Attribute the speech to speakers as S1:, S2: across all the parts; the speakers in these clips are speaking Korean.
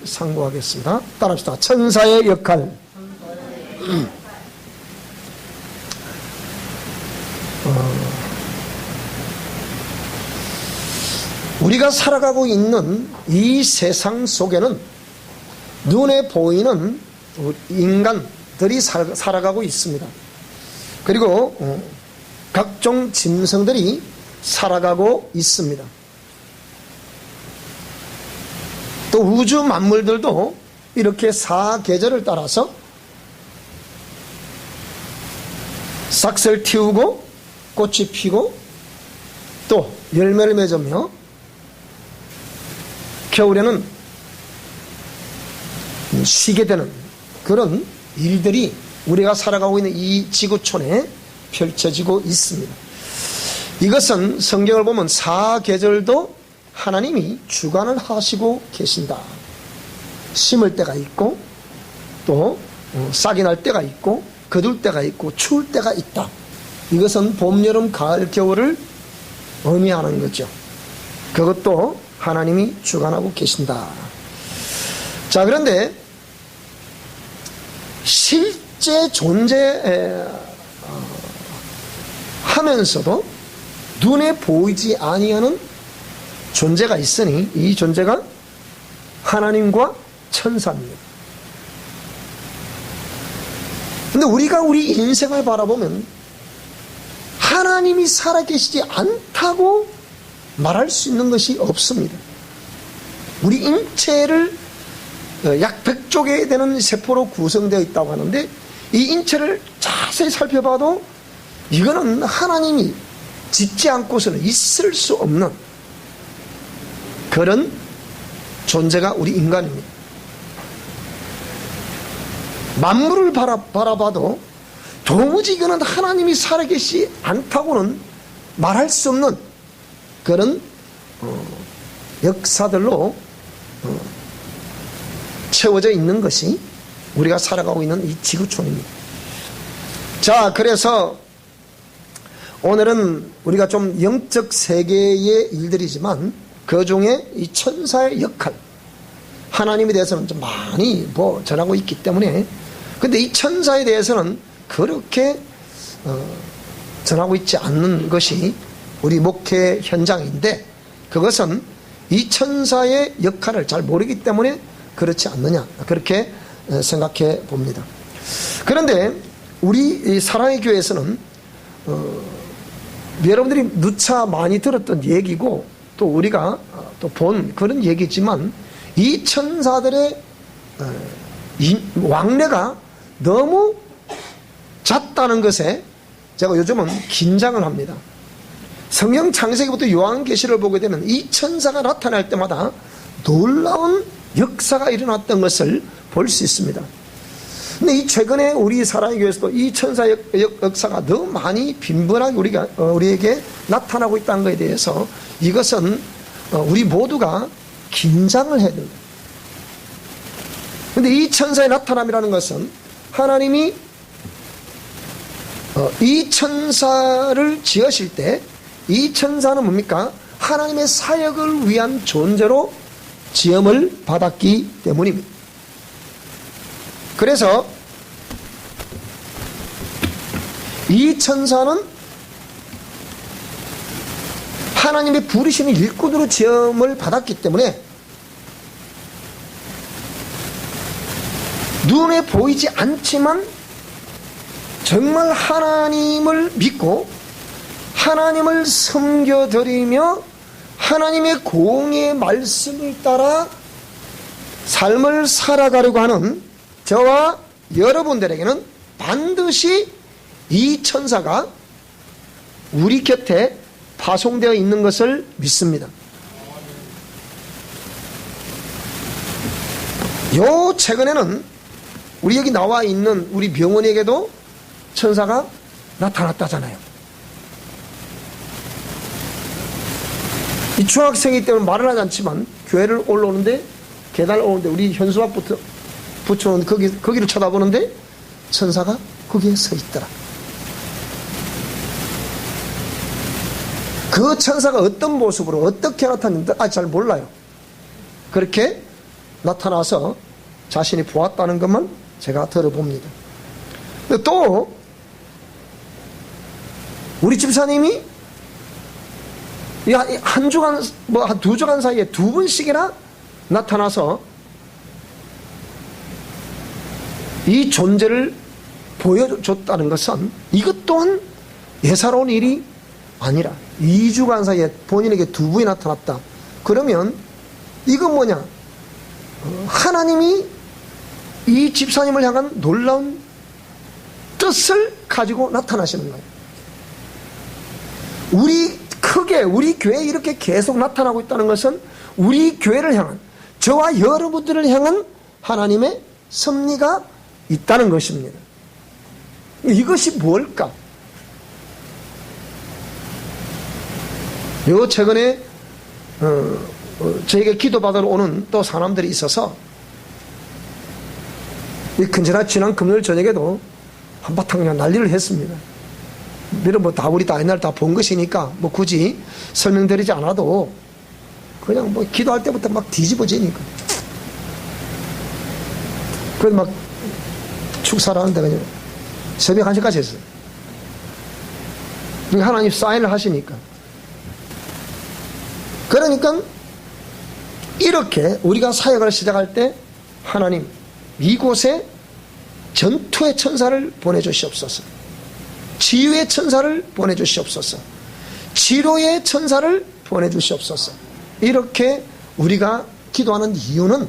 S1: 상고하겠습니다. 따라합시다. 천사의 역할. 우리가 살아가고 있는 이 세상 속에는 눈에 보이는 인간들이 살아가고 있습니다. 그리고 각종 짐승들이 살아가고 있습니다. 또 우주 만물들도 이렇게 사계절을 따라서 싹을 틔우고 꽃이 피고 또 열매를 맺으며 겨울에는 쉬게 되는 그런 일들이 우리가 살아가고 있는 이 지구촌에 펼쳐지고 있습니다. 이것은 성경을 보면 사계절도 하나님이 주관을 하시고 계신다. 심을 때가 있고 또 싹이 날 때가 있고 거둘 때가 있고 추울 때가 있다. 이것은 봄, 여름, 가을, 겨울을 의미하는 거죠. 그것도 하나님이 주관하고 계신다. 자, 그런데 실제 존재하면서도 눈에 보이지 아니하는 존재가 있으니 이 존재가 하나님과 천사입니다. 근데 우리가 우리 인생을 바라보면 하나님이 살아계시지 않다고 말할 수 있는 것이 없습니다. 우리 인체를 약 100조 되는 세포로 구성되어 있다고 하는데 이 인체를 자세히 살펴봐도 이거는 하나님이 짓지 않고서는 있을 수 없는 그런 존재가 우리 인간입니다. 만물을 바라봐도 도무지 이거는 하나님이 살아계시지 않다고는 말할 수 없는 그런 역사들로 채워져 있는 것이 우리가 살아가고 있는 이 지구촌입니다. 자, 그래서 오늘은 우리가 좀 영적 세계의 일들이지만 그 중에 이 천사의 역할, 하나님에 대해서는 좀 많이 전하고 있기 때문에, 근데 이 천사에 대해서는 그렇게 전하고 있지 않는 것이 우리 목회 현장인데, 그것은 이 천사의 역할을 잘 모르기 때문에 그렇지 않느냐, 그렇게 생각해 봅니다. 그런데 우리 사랑의 교회에서는 여러분들이 누차 많이 들었던 얘기고 또 우리가 또 본 그런 얘기지만 이 천사들의 왕래가 너무 잦다는 것에 제가 요즘은 긴장을 합니다. 성경 창세기부터 요한계시를 보게 되면 이 천사가 나타날 때마다 놀라운 역사가 일어났던 것을 볼 수 있습니다. 근데 이 최근에 우리 사랑의 교회에서도 이 천사의 역사가 너무 많이 빈번하게 우리에게 나타나고 있다는 것에 대해서 이것은 우리 모두가 긴장을 해야 됩니다. 근데 이 천사의 나타남이라는 것은 하나님이 이 천사를 지으실 때 이 천사는 뭡니까? 하나님의 사역을 위한 존재로 지음을 받았기 때문입니다. 그래서 이 천사는 하나님의 부르시는 일꾼으로 지음을 받았기 때문에 눈에 보이지 않지만 정말 하나님을 믿고 하나님을 섬겨드리며 하나님의 공의 말씀을 따라 삶을 살아가려고 하는 저와 여러분들에게는 반드시 이 천사가 우리 곁에 파송되어 있는 것을 믿습니다. 요 최근에는 우리 여기 나와 있는 우리 병원에게도 천사가 나타났다잖아요. 이 중학생이기 때문에 말을 하지 않지만 교회를 올라오는데 계단을 오는데 우리 현수 앞부터 붙여놓은 거기를 쳐다보는데 천사가 거기에 서 있더라. 그 천사가 어떤 모습으로 어떻게 나타났는지 잘 몰라요. 그렇게 나타나서 자신이 보았다는 것만 제가 들어봅니다. 또 우리 집사님이 한 주간 한 두 주간 사이에 두 번씩이나 나타나서 이 존재를 보여줬다는 것은 이것 또한 예사로운 일이 아니라 2주간 사이에 본인에게 두 번이 나타났다. 그러면 이건 뭐냐? 하나님이 이 집사님을 향한 놀라운 뜻을 가지고 나타나시는 거예요. 우리 교회에 이렇게 계속 나타나고 있다는 것은 우리 교회를 향한, 저와 여러분들을 향한 하나님의 섭리가 있다는 것입니다. 이것이 뭘까? 최근에 저에게 기도받으러 오는 또 사람들이 있어서 지난 금요일 저녁에도 한바탕 그냥 난리를 했습니다. 우리 다 옛날 다 본 것이니까 굳이 설명드리지 않아도 그냥 기도할 때부터 막 뒤집어지니까. 그래서 막 축사를 하는데 그냥 새벽 1시까지 했어요. 하나님 사인을 하시니까. 그러니까 이렇게 우리가 사역을 시작할 때 하나님 이곳에 전투의 천사를 보내주시옵소서, 치유의 천사를 보내주시옵소서, 치료의 천사를 보내주시옵소서. 이렇게 우리가 기도하는 이유는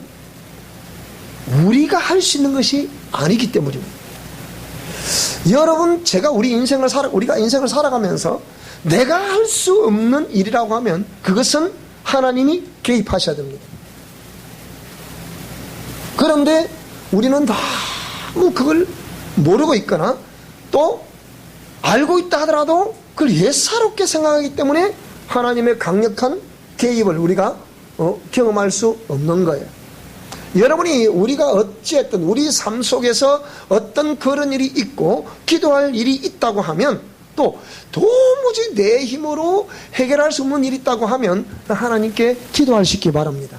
S1: 우리가 할 수 있는 것이 아니기 때문입니다. 여러분, 우리가 인생을 살아가면서 내가 할 수 없는 일이라고 하면 그것은 하나님이 개입하셔야 됩니다. 그런데 우리는 너무 그걸 모르고 있거나 또 알고 있다 하더라도 그걸 예사롭게 생각하기 때문에 하나님의 강력한 개입을 우리가 경험할 수 없는 거예요. 여러분이 우리가 어찌했든 우리 삶 속에서 어떤 그런 일이 있고 기도할 일이 있다고 하면, 또 도무지 내 힘으로 해결할 수 없는 일이 있다고 하면 하나님께 기도하시기 바랍니다.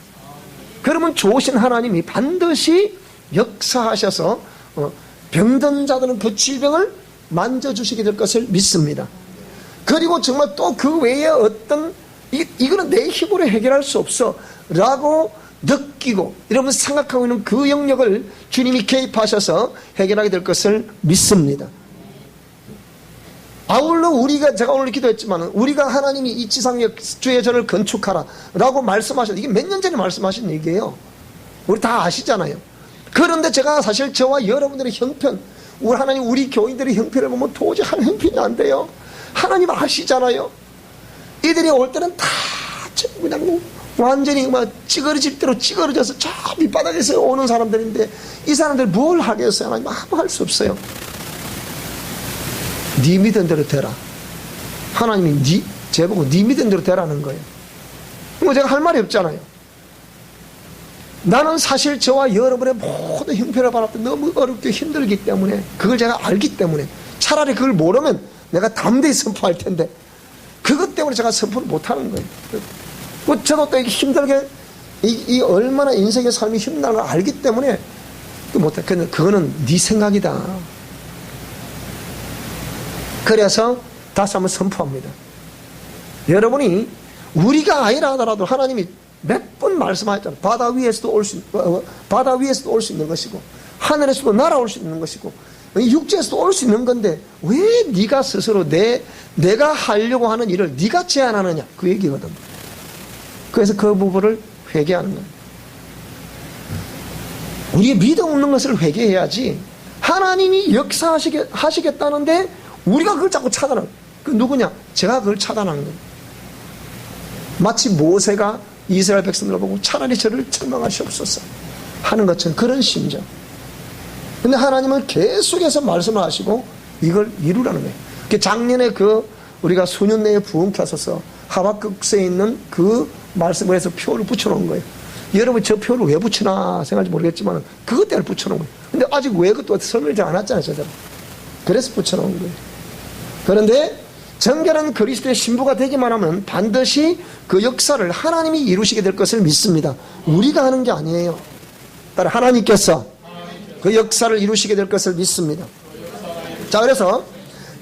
S1: 그러면 좋으신 하나님이 반드시 역사하셔서 병든 자들은 그 질병을 만져주시게 될 것을 믿습니다. 그리고 정말 또 그 외에 이거는 내 힘으로 해결할 수 없어 라고 느끼고 여러분 생각하고 있는 그 영역을 주님이 개입하셔서 해결하게 될 것을 믿습니다. 아울러 제가 오늘 기도했지만 우리가 하나님이 이 지상에 주의 전을 건축하라 라고 말씀하셨는데 이게 몇 년 전에 말씀하신 얘기예요. 우리 다 아시잖아요. 그런데 제가 사실 저와 여러분들의 형편, 우리 교인들의 형편을 보면 도저히 한 형편이 안 돼요. 하나님 아시잖아요. 이들이 올 때는 다 그냥 완전히 찌그러질 대로 찌그러져서 저 밑바닥에서 오는 사람들인데 이 사람들 뭘 하겠어요? 하나님 아무 할 수 없어요. 네 믿은 대로 되라. 하나님이 제보고 네 믿은 대로 되라는 거예요. 제가 할 말이 없잖아요. 나는 사실 저와 여러분의 모든 형편을 바랄 때 너무 어렵게 힘들기 때문에, 그걸 제가 알기 때문에, 차라리 그걸 모르면 내가 담대히 선포할 텐데 그것 때문에 제가 선포를 못하는 거예요. 저도 또 힘들게 얼마나 인생의 삶이 힘든 걸 알기 때문에 못해. 근데 그거는 네 생각이다. 그래서 다시 한번 선포합니다. 여러분이 우리가 아니라 하더라도 하나님이 몇 번 말씀하셨잖아요. 바다 위에서도 올 수 있는 것이고 하늘에서도 날아올 수 있는 것이고 육지에서도 올 수 있는 건데 왜 네가 스스로 내가 하려고 하는 일을 네가 제안하느냐, 그 얘기거든. 그래서 그 부분을 회개하는 거예요. 우리의 믿음 없는 것을 회개해야지. 하나님이 역사하시겠다는데 우리가 그걸 자꾸 차단하는, 그 누구냐? 제가 그걸 차단하는 거예요. 마치 모세가 이스라엘 백성들을 보고 차라리 저를 책망하시옵소서 하는 것처럼 그런 심정. 근데 하나님은 계속해서 말씀을 하시고 이걸 이루라는 거예요. 작년에 우리가 수년 내에 부흥케 하소서 하박국서에 있는 그 말씀을 해서 표를 붙여놓은 거예요. 여러분 저 표를 왜 붙이나 생각할지 모르겠지만 그것 때문에 붙여놓은 거예요. 근데 아직 왜 그것도 설명을 잘 안 했잖아요, 제대로. 그래서 붙여놓은 거예요. 그런데 정결한 그리스도의 신부가 되기만 하면 반드시 그 역사를 하나님이 이루시게 될 것을 믿습니다. 우리가 하는 게 아니에요. 따라 하나님께서 그 역사를 이루시게 될 것을 믿습니다. 자, 그래서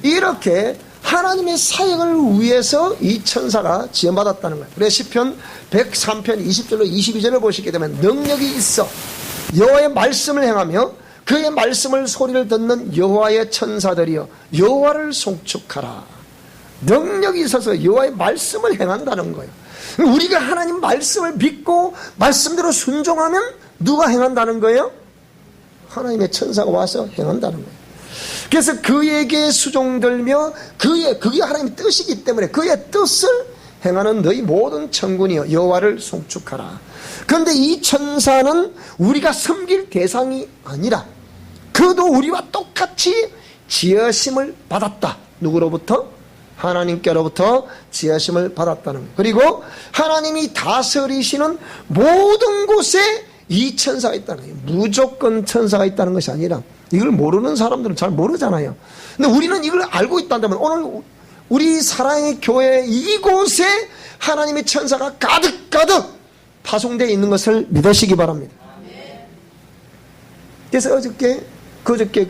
S1: 이렇게 하나님의 사역을 위해서 이 천사가 지원받았다는 거예요. 그래서 시편 103편 20절로 22절을 보시게 되면 능력이 있어 여호와의 말씀을 행하며 그의 말씀을 소리를 듣는 여호와의 천사들이여 여호와를 송축하라. 능력이 있어서 여호와의 말씀을 행한다는 거예요. 우리가 하나님 말씀을 믿고 말씀대로 순종하면 누가 행한다는 거예요? 하나님의 천사가 와서 행한다는 거예요. 그래서 그에게 수종들며 그게 하나님의 뜻이기 때문에 그의 뜻을 행하는 너희 모든 천군이여 여호와를 송축하라. 그런데 이 천사는 우리가 섬길 대상이 아니라 그도 우리와 똑같이 지으심을 받았다. 누구로부터? 하나님께로부터 지으심을 받았다는 거예요. 그리고 하나님이 다스리시는 모든 곳에 이 천사가 있다는 거예요. 무조건 천사가 있다는 것이 아니라 이걸 모르는 사람들은 잘 모르잖아요. 근데 우리는 이걸 알고 있다면 오늘 우리 사랑의 교회 이곳에 하나님의 천사가 가득가득 파송되어 있는 것을 믿으시기 바랍니다. 그래서 그저께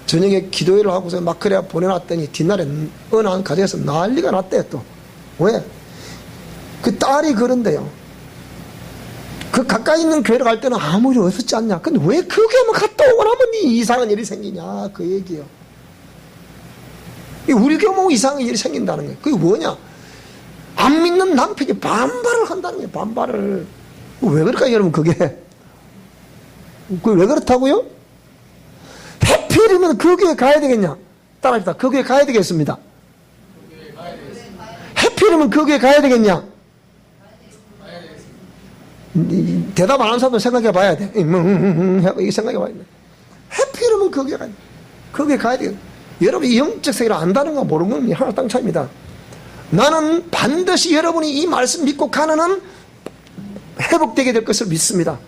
S1: 저녁에 기도회를 하고서 막 그래 보내놨더니 뒷날에 어느 한 가정에서 난리가 났대요. 또 왜? 그 딸이 그런데요. 그 가까이 있는 교회를 갈 때는 아무 일 없었지 않냐. 근데 왜 그 교회만 갔다 오고 나면 이 이상한 일이 생기냐. 그 얘기요. 우리 교회 보고 이상한 일이 생긴다는 거예요. 그게 뭐냐. 안 믿는 남편이 반발을 한다는 거예요. 반발을. 왜 그럴까요, 여러분, 그게? 그게 왜 그렇다고요? 해필이면 그 교회 가야 되겠냐? 따라합시다. 그 교회 가야 되겠습니다. 해필이면 그 교회 가야 되겠냐? 대답 안 하는 사람도 생각해 봐야 돼. 이거 생각해 봐야 돼. 해필이면 그 교회 가야 돼. 그 교회 가야 돼. 여러분이 이 영적 세계를 안다는 거 모르는 건 하나 땅 차이입니다. 나는 반드시 여러분이 이 말씀 믿고 가는 한 회복되게 될 것을 믿습니다.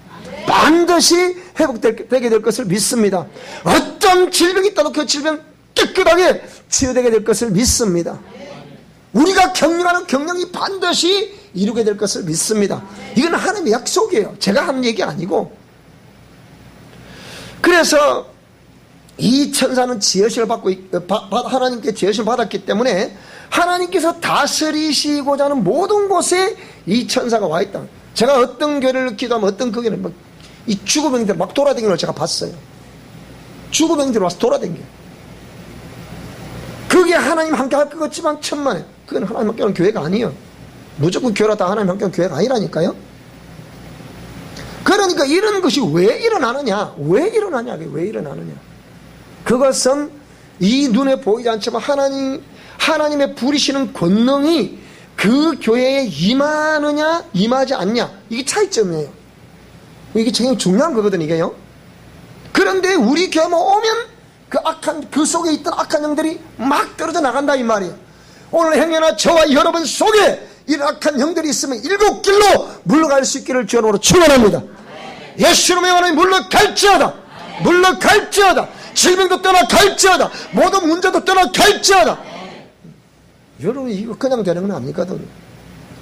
S1: 반드시 회복되게 될 것을 믿습니다. 어떤 질병이 있다도 그 질병 깨끗하게 치유되게 될 것을 믿습니다. 우리가 경영하는 경영이 반드시 이루게 될 것을 믿습니다. 이건 하나님의 약속이에요. 제가 하는 얘기 아니고. 그래서 이 천사는 지으심을 받고 하나님께 지으심을 받았기 때문에 하나님께서 다스리시고자 하는 모든 곳에 이 천사가 와 있다. 제가 어떤 교회를 기도하면 어떤 그 교회는 이 죽음병들 막 돌아다니는 걸 제가 봤어요. 죽음병들이 와서 돌아다녀요. 그게 하나님 함께 할 것 같지만 천만에 그건 하나님 함께 하는 교회가 아니에요. 무조건 교회라 다 하나님 함께 하는 교회가 아니라니까요. 그러니까 이런 것이 왜 일어나느냐? 왜 일어나냐? 왜 일어나느냐? 그것은 이 눈에 보이지 않지만 하나님의 부리시는 권능이 그 교회에 임하느냐 임하지 않냐, 이게 차이점이에요. 이게 굉장히 중요한 거거든요, 이게요. 그런데 우리 교회만 오면 그 속에 있던 악한 영들이 막 떨어져 나간다 이 말이에요. 오늘 행여나 저와 여러분 속에 이런 악한 영들이 있으면 7길로 물러갈 수 있기를 주님으로 축원합니다. 예수님의 영혼이 물러갈지어다. 물러갈지어다. 질병도 떠나갈지어다. 모든 문제도 떠나갈지어다. 여러분 이거 그냥 되는 건 아니거든요.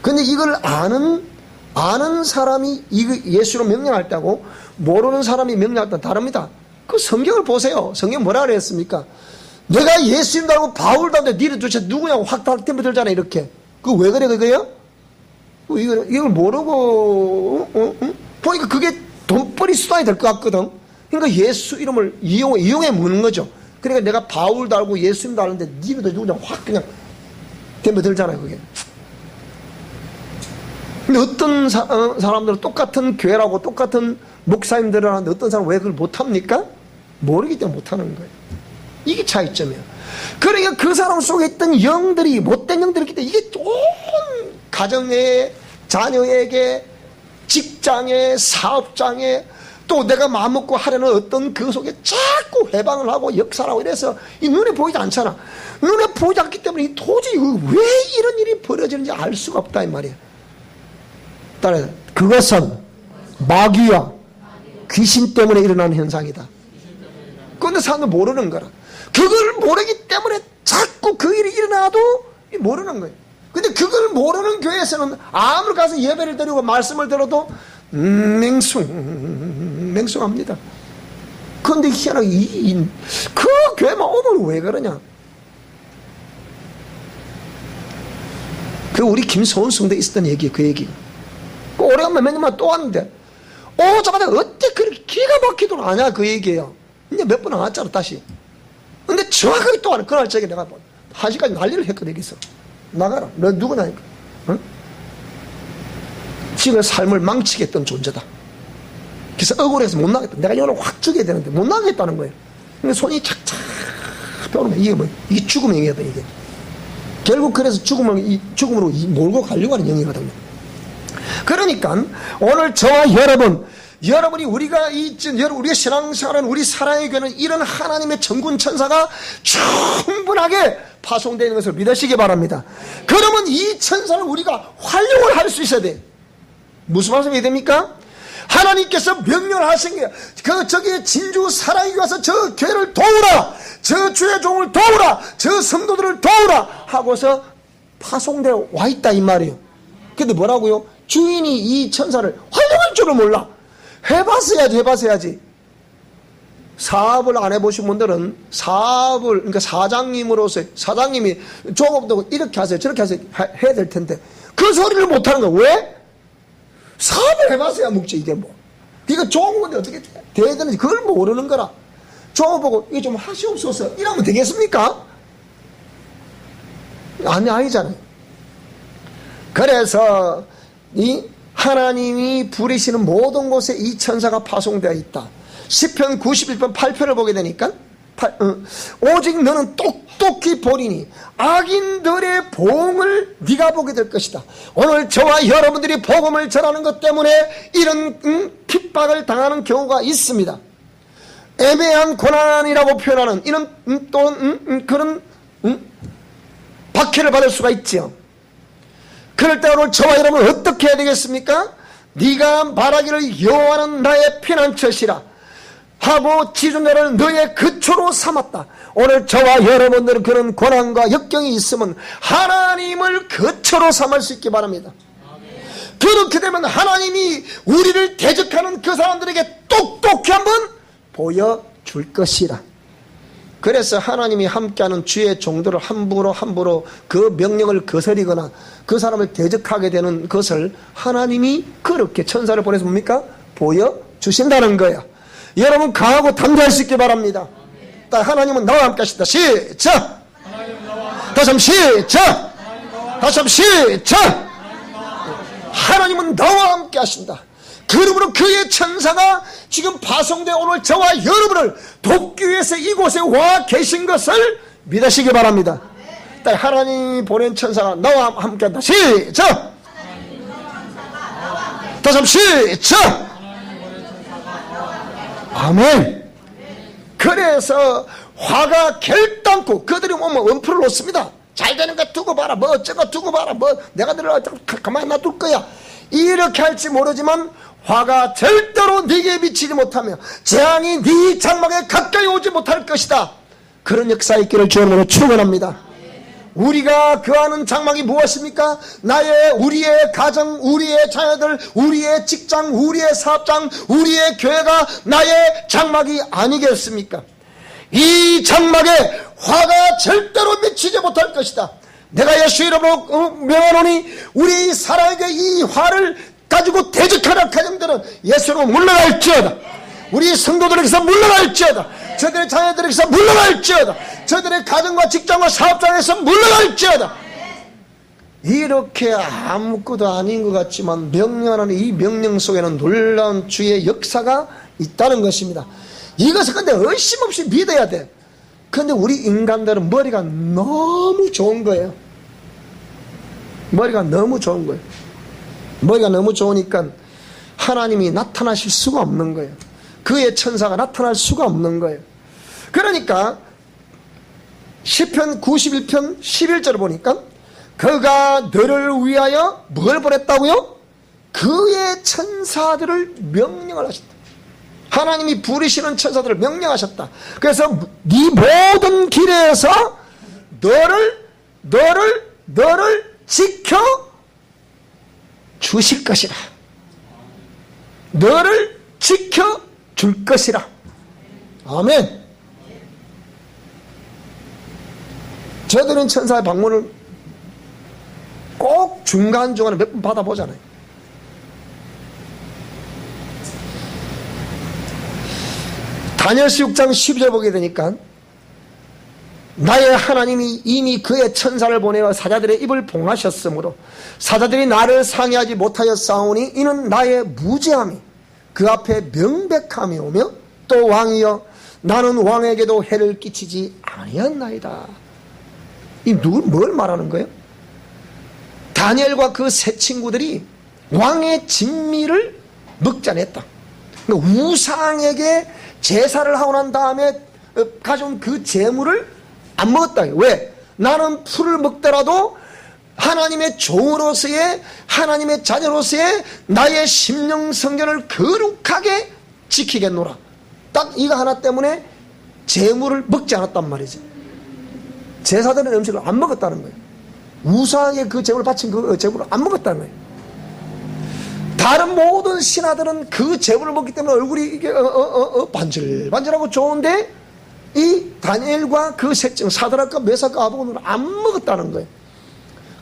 S1: 근데 이걸 아는 사람이 예수로 명령할 때하고 모르는 사람이 명령할 때는 다릅니다. 그 성경을 보세요. 성경 뭐라 그랬습니까? 내가 예수님도 알고 바울도 알고 니를 도대체 누구냐고 확 템포 들잖아 이렇게. 그거 왜 그래 그거요? 이걸 모르고 보니까 그게 돈벌이 수단이 될 것 같거든. 그러니까 예수 이름을 이용해 묻는 거죠. 그러니까 내가 바울도 알고 예수님도 아는데 니를 도대체 누구냐고 확 그냥 템포 들잖아요 그게. 근데 어떤 사람들은 똑같은 교회라고 똑같은 목사님들을 하는데 어떤 사람은 왜 그걸 못합니까? 모르기 때문에 못하는 거예요. 이게 차이점이에요. 그러니까 그 사람 속에 있던 영들이 못된 영들이 있기 때문에 이게 온 가정에 자녀에게 직장에 사업장에 또 내가 마음먹고 하려는 어떤 그 속에 자꾸 해방을 하고 역사를 하고 이래서 이 눈에 보이지 않잖아. 눈에 보이지 않기 때문에 도저히 왜 이런 일이 벌어지는지 알 수가 없다 이 말이에요. 따라서 그것은 마귀와 귀신 때문에 일어나는 현상이다. 그런데 사람들 모르는 거라. 그걸 모르기 때문에 자꾸 그 일이 일어나도 모르는 거예요. 근데 그걸 모르는 교회에서는 아무리 가서 예배를 드리고 말씀을 들어도 맹숭 맹성합니다. 그런데 희한하게 그 교회만 오늘 왜 그러냐? 그 우리 김소은 성대에 있었던 얘기예요. 그 얘기. 그 오래간만에 몇 년만 또 왔는데 오자마자 어떻게 그렇게 기가 막히도록 아냐 그 얘기예요. 이제 몇 번 안 왔잖아 다시. 근데 정확하게 또 하는 그날 저기 내가 1시까지 난리를 했거든. 여기서 나가라. 너 누구냐니까. 응? 지금 삶을 망치게 했던 존재다. 그래서 억울해서 못 나가겠다. 내가 이걸 확 죽여야 되는데 못 나가겠다는 거예요. 그러니까 손이 착착 펴오르면 이게 뭐 이게 죽음의 영이거든. 이게 결국 그래서 죽음으로 몰고 가려고 하는 영이거든요. 그러니까 오늘 저와 여러분이 우리가 우리의 신앙생활은 우리 사랑의 교회는 이런 하나님의 전군 천사가 충분하게 파송되는 것을 믿으시기 바랍니다. 그러면 이 천사를 우리가 활용을 할 수 있어야 돼. 무슨 말씀이 됩니까? 하나님께서 명령을 하신 거예요. 저기 진주 사랑의 교회 와서 저 교회를 도우라, 저 주의 종을 도우라, 저 성도들을 도우라 하고서 파송되어 와 있다 이 말이에요. 근데 뭐라고요? 주인이 이 천사를 활용할 줄을 몰라. 해봤어야지. 사업을 안 해보신 분들은 그러니까 사장님이 조금도 이렇게 하세요, 저렇게 하세요 해야 될 텐데 그 소리를 못하는 거야. 왜? 사업을 해봤어야 묵지 이게 뭐. 이거 좋은 건데 어떻게 돼야 되는지 그걸 모르는 거라. 저거 보고 이거 좀 하시옵소서 이러면 되겠습니까? 아니잖아요. 그래서 이 하나님이 부리시는 모든 곳에 이 천사가 파송되어 있다. 시편 91편 8편을 보게 되니까 오직 너는 똑똑히 보리니 악인들의 보응을 네가 보게 될 것이다. 오늘 저와 여러분들이 복음을 전하는 것 때문에 이런 핍박을 당하는 경우가 있습니다. 애매한 고난이라고 표현하는 이런 그런 박해를 받을 수가 있지요. 그럴 때 오늘 저와 여러분은 어떻게 해야 되겠습니까? 네가 말하기를 여호와는 나의 피난처시라 하고 지존자를 너의 그초로 삼았다. 오늘 저와 여러분들은 그런 고난과 역경이 있으면 하나님을 그초로 삼을 수 있기 바랍니다. 그렇게 되면 하나님이 우리를 대적하는 그 사람들에게 똑똑히 한번 보여줄 것이라. 그래서 하나님이 함께하는 주의 종들을 함부로 그 명령을 거스리거나 그 사람을 대적하게 되는 것을 하나님이 그렇게 천사를 보내서 뭡니까? 보여주신다는 거야. 여러분 강하고 담대할 수 있기 바랍니다. 하나님은 나와 함께 하신다. 시작! 다시 한번 시작! 다시 한번 시작! 하나님은 나와 함께 하신다. 그러므로 그의 천사가 지금 파송되어 오늘 저와 여러분을 돕기 위해서 이곳에 와 계신 것을 믿으시기 바랍니다. 하나님이 보낸 천사가 나와 함께 한다. 시작! 다시 한번 시작! 아멘. 그래서 화가 결단코 그들이 오면 엄풀을 놓습니다. 잘 되는 거 두고 봐라, 뭐 어쩌고 두고 봐라, 뭐 내가 너를 가만히 놔둘 거야, 이렇게 할지 모르지만 화가 절대로 네게 미치지 못하며 재앙이 네 장막에 가까이 오지 못할 것이다. 그런 역사 있기를 주님으로 축원합니다. 우리가 거하는 장막이 무엇입니까? 우리의 가정, 우리의 자녀들, 우리의 직장, 우리의 사업장, 우리의 교회가 나의 장막이 아니겠습니까? 이 장막에 화가 절대로 미치지 못할 것이다. 내가 예수 이름으로 명하노니 우리 사랑에게 이 화를 가지고 대적하는 가정들은 예수로 물러갈지어다. 우리 성도들에게서 물러갈지어다. 저들의 자녀들에게서 물러갈지어다. 저들의 가정과 직장과 사업장에서 물러갈지어다. 이렇게 아무것도 아닌 것 같지만 명령하는 이 명령 속에는 놀라운 주의 역사가 있다는 것입니다. 이것을 근데 의심없이 믿어야 돼. 근데 우리 인간들은 머리가 너무 좋은 거예요. 머리가 너무 좋은 거예요. 머리가 너무 좋으니까 하나님이 나타나실 수가 없는 거예요. 그의 천사가 나타날 수가 없는 거예요. 그러니까 시편 91편 11절을 보니까 그가 너를 위하여 뭘 보냈다고요? 그의 천사들을 명령을 하셨다. 하나님이 부르시는 천사들을 명령하셨다. 그래서 네 모든 길에서 너를 지켜 주실 것이라. 너를 지켜 줄 것이라. 아멘. 저들은 천사의 방문을 꼭 중간중간에 몇 번 받아보잖아요. 다니엘서 6장 12절 보게 되니까 나의 하나님이 이미 그의 천사를 보내어 사자들의 입을 봉하셨으므로 사자들이 나를 상해하지 못하여 싸우니 이는 나의 무죄함이 그 앞에 명백함이 오며 또 왕이여 나는 왕에게도 해를 끼치지 아니었나이다. 이 뭘 말하는 거예요? 다니엘과 그 세 친구들이 왕의 진미를 먹자냈다. 그러니까 우상에게 제사를 하고 난 다음에 가져온 그 재물을 안 먹었다. 왜? 나는 풀을 먹더라도 하나님의 종으로서의 하나님의 자녀로서의 나의 심령 성전을 거룩하게 지키겠노라. 딱 이거 하나 때문에 재물을 먹지 않았단 말이지. 제사드린 음식을 안 먹었다는 거예요. 우상에 그 재물을 바친 그 재물을 안 먹었다는 거예요. 다른 모든 신하들은 그 재물을 먹기 때문에 얼굴이 이게 반질반질하고 좋은데 이 다니엘과 그 셋째 사드락과 메삭과 아벤고노는 안 먹었다는 거예요.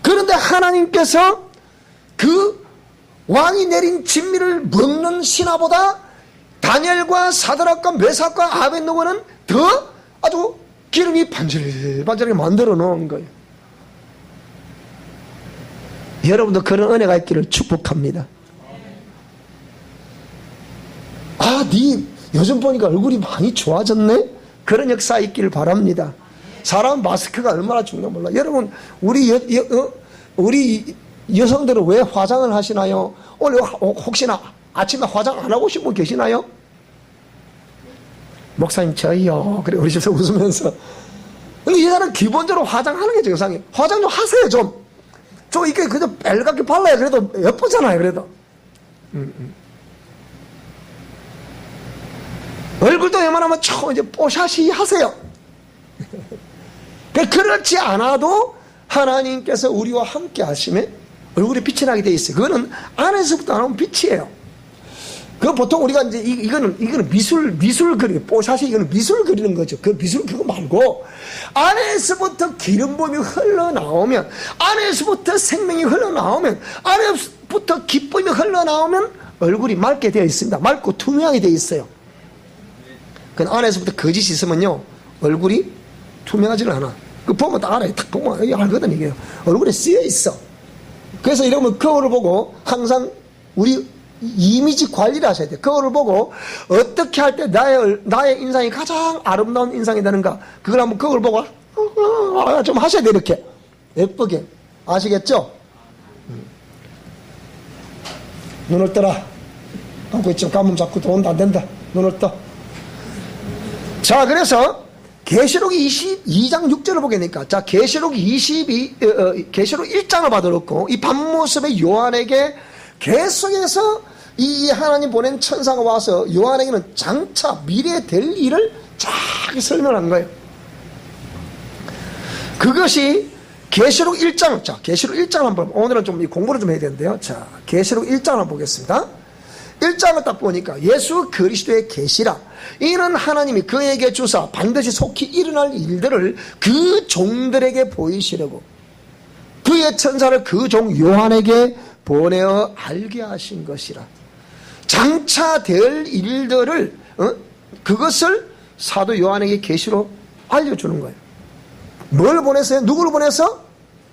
S1: 그런데 하나님께서 그 왕이 내린 진미를 먹는 신하보다 다니엘과 사드락과 메삭과 아벤고노는 더 아주 기름이 반질반질하게 만들어 놓은 거예요. 여러분도 그런 은혜가 있기를 축복합니다. 아, 네 요즘 보니까 얼굴이 많이 좋아졌네? 그런 역사 있기를 바랍니다. 사람 마스크가 얼마나 중요한가 몰라. 여러분, 우리 여성들은 왜 화장을 하시나요? 오늘 혹시나 아침에 화장 안 하고 오신 분 계시나요? 목사님, 저희요. 그래, 우리 집에서 웃으면서. 근데 이 사람은 기본적으로 화장하는 게 정상이에요. 화장 좀 하세요, 좀. 좀 이렇게 그저 빨갛게 발라야 그래도 예쁘잖아요, 그래도. 얼굴도 웬만하면 이제 뽀샤시 하세요. 그렇지 않아도 하나님께서 우리와 함께 하시면 얼굴에 빛이 나게 돼 있어요. 그거는 안에서부터 나오는 빛이에요. 그 보통 우리가 이제 이거는 미술 그리기, 뽀샤시 이거는 미술 그리는 거죠. 그 미술 그거 말고 안에서부터 기름붐이 흘러나오면, 안에서부터 생명이 흘러나오면, 안에서부터 기쁨이 흘러나오면 얼굴이 맑게 되어 있습니다. 맑고 투명하게 되어 있어요. 그 안에서부터 거짓이 있으면요 얼굴이 투명하지는 않아. 그 보면 딱 알아요. 딱 보면 알거든. 이게 얼굴에 쓰여 있어. 그래서 이러면 거울을 보고 항상 우리 이미지 관리를 하셔야 돼요. 거울을 보고 어떻게 할 때 나의 인상이 가장 아름다운 인상이 되는가, 그걸 한번 거울 보고 좀 하셔야 돼요. 이렇게 예쁘게. 아시겠죠? 눈을 떠라. 감고 있죠. 감으면 자꾸 돈도 안 된다. 눈을 떠. 자, 그래서 계시록 22장 6절을 보게 되니까, 자, 계시록 1장을 받아놓고 이 밤모습의 요한에게 계속해서 이 하나님 보낸 천사가 와서 요한에게는 장차 미래에 될 일을 쫙 설명한 거예요. 그것이 계시록 1장, 자, 계시록 1장 한번, 오늘은 좀 공부를 좀 해야 되는데요. 자, 계시록 1장을 보겠습니다. 1장을 딱 보니까 예수 그리스도의 계시라, 이는 하나님이 그에게 주사 반드시 속히 일어날 일들을 그 종들에게 보이시려고 그의 천사를 그 종 요한에게 보내어 알게 하신 것이라. 장차 될 일들을 그것을 사도 요한에게 계시로 알려주는 거예요. 뭘 보냈어요? 누구를 보내서?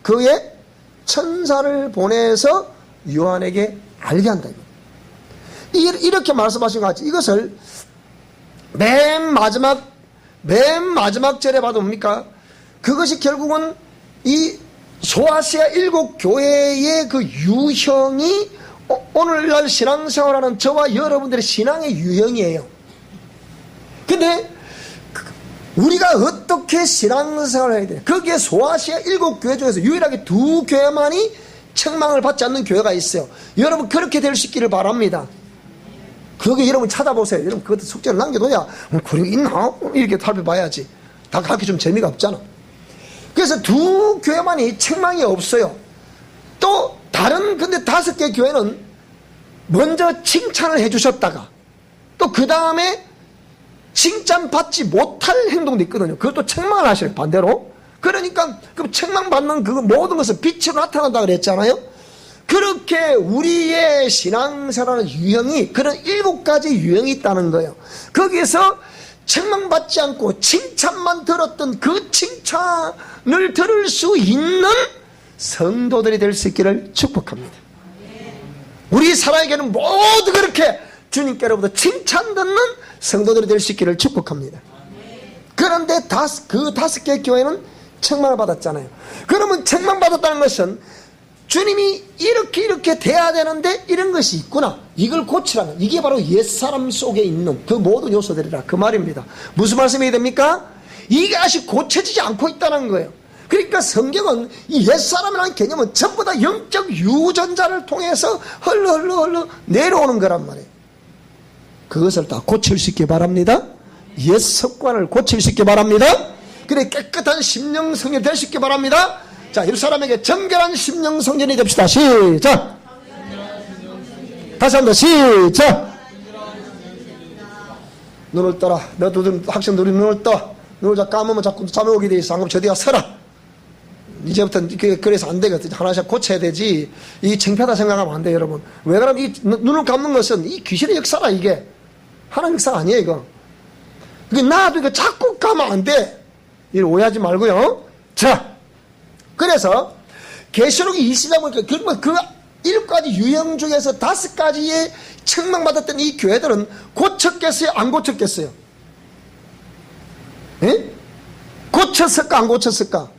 S1: 그의 천사를 보내서 요한에게 알게 한다. 이렇게 말씀하신 것 같이 이것을 맨 마지막 절에 봐도 뭡니까? 그것이 결국은 이 소아시아 7교회의 그 유형이 오늘날 신앙생활하는 저와 여러분들의 신앙의 유형이에요. 근데 우리가 어떻게 신앙생활을 해야 되냐? 거기에 소아시아 7교회 중에서 유일하게 2교회만이 책망을 받지 않는 교회가 있어요. 여러분 그렇게 될 수 있기를 바랍니다. 그게 여러분 찾아보세요. 여러분 그것도 숙제를 남겨둬야 그리고 있나? 이렇게 살펴봐야지. 다 그렇게 좀 재미가 없잖아. 그래서 2교회만이 책망이 없어요. 또 다른 근데 5개 교회는 먼저 칭찬을 해주셨다가 또 그 다음에 칭찬받지 못할 행동도 있거든요. 그것도 책망을 하셔요, 반대로. 그러니까 그 책망받는 그 모든 것은 빛으로 나타난다 그랬잖아요. 그렇게 우리의 신앙생활의 유형이 그런 7가지 유형이 있다는 거예요. 거기에서 책망받지 않고 칭찬만 들었던 그 칭찬을 들을 수 있는 성도들이 될 수 있기를 축복합니다. 우리 살아에게는 모두 그렇게 주님께로부터 칭찬 듣는 성도들이 될 수 있기를 축복합니다. 그런데 그 5개 교회는 책망을 받았잖아요. 그러면 책망받았다는 것은 주님이 이렇게 돼야 되는데 이런 것이 있구나, 이걸 고치라는, 이게 바로 옛사람 속에 있는 그 모든 요소들이라 그 말입니다. 무슨 말씀이 됩니까? 이게 아직 고쳐지지 않고 있다는 거예요. 그러니까 성경은 이 옛사람이라는 개념은 전부 다 영적 유전자를 통해서 흘러 내려오는 거란 말이에요. 그것을 다 고칠 수 있게 바랍니다. 옛 습관을 고칠 수 있게 바랍니다. 그래 깨끗한 심령 성전이 될 수 있게 바랍니다. 자, 이 사람에게 정결한 심령 성전이 됩시다. 시작. 다시 한번 시작. 눈을 떠라. 너도 학생들이 눈을 떠. 눈을 자 감으면 자꾸 잠이 오게 돼 있어. 안 그러면 저리가 서라. 이제부터는 그래서 안 되거든. 하나씩 고쳐야 되지. 이 창피하다 생각하면 안 돼요, 여러분. 왜 그러면 이 눈을 감는 것은 이 귀신의 역사라, 이게. 하나님 역사가 아니에요, 이거. 나도 이거 자꾸 가면 안 돼. 이걸 오해하지 말고요. 자, 그래서 계시록이 20장 보니까 그 7가지 유형 중에서 5가지의 책망받았던 이 교회들은 고쳤겠어요, 안 고쳤겠어요? 예? 고쳤을까, 안 고쳤을까?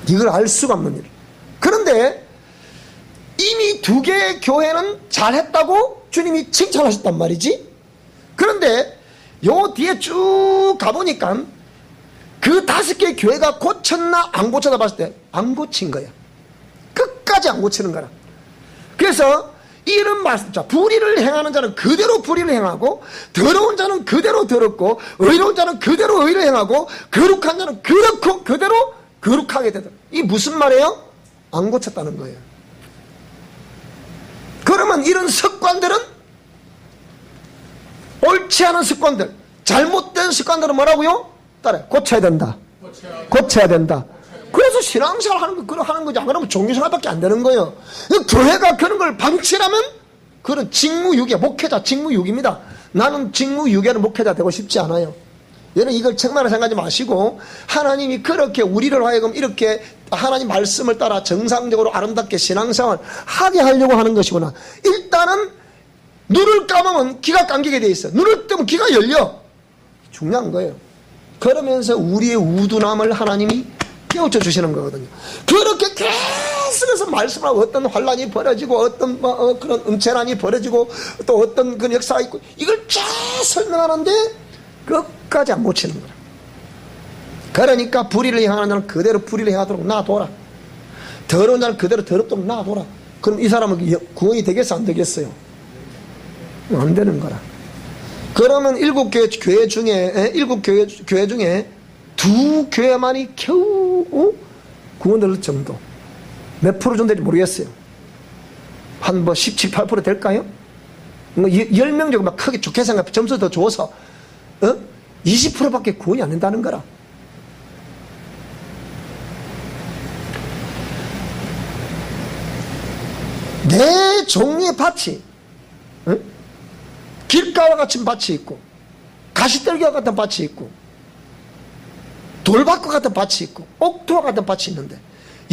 S1: 이걸 알 수가 없는 일. 그런데 이미 2개의 교회는 잘했다고 주님이 칭찬하셨단 말이지. 그런데 요 뒤에 쭉 가보니까 그 5개의 교회가 고쳤나 안 고쳤나 봤을 때 안 고친 거야. 끝까지 안 고치는 거라. 그래서 이런 말씀, 자, 불의를 행하는 자는 그대로 불의를 행하고, 더러운 자는 그대로 더럽고, 의로운 자는 그대로 의를 행하고, 거룩한 자는 그대로 거룩하게 되더라. 이 무슨 말이에요? 안 고쳤다는 거예요. 그러면 이런 습관들은, 옳지 않은 습관들, 잘못된 습관들은 뭐라고요? 따라요. 고쳐야 된다. 고쳐야 된다. 그래서 신앙생활 하는 거지. 안 그러면 종교생활밖에 안 되는 거예요. 교회가 그런 걸 방치하면 그런 직무유기, 목회자 직무유기입니다. 나는 직무유기하는 목회자 되고 싶지 않아요. 여러분 이걸 책망을 생각하지 마시고, 하나님이 그렇게 우리를 하여금 이렇게 하나님 말씀을 따라 정상적으로 아름답게 신앙생활 하게 하려고 하는 것이구나. 일단은 눈을 감으면 귀가 감기게 돼 있어. 눈을 뜨면 귀가 열려. 중요한 거예요. 그러면서 우리의 우둔함을 하나님이 깨우쳐 주시는 거거든요. 그렇게 계속해서 말씀을 하고 어떤 환란이 벌어지고 어떤 그런 음체란이 벌어지고 또 어떤 그런 역사가 있고, 이걸 쫙 설명하는데 끝까지 안 고치는 거라. 그러니까 불의를 행하는 자는 그대로 불의를 행하도록 놔둬라. 더러운 자는 그대로 더럽도록 놔둬라. 그럼 이 사람은 구원이 되겠어, 안 되겠어요? 안 되는 거라. 그러면 7교회 중에 7교회 중에 2교회만이 겨우 구원될 정도. 몇 프로 정도 될지 모르겠어요. 한 17, 18% 될까요? 10명 정도 막 크게 좋게 생각해 점수 더 줘서 20%밖에 구원이 안 된다는 거라. 네 종류의 밭이, 길가와 같은 밭이 있고, 가시떨기와 같은 밭이 있고, 돌밭과 같은 밭이 있고, 옥토와 같은 밭이 있는데,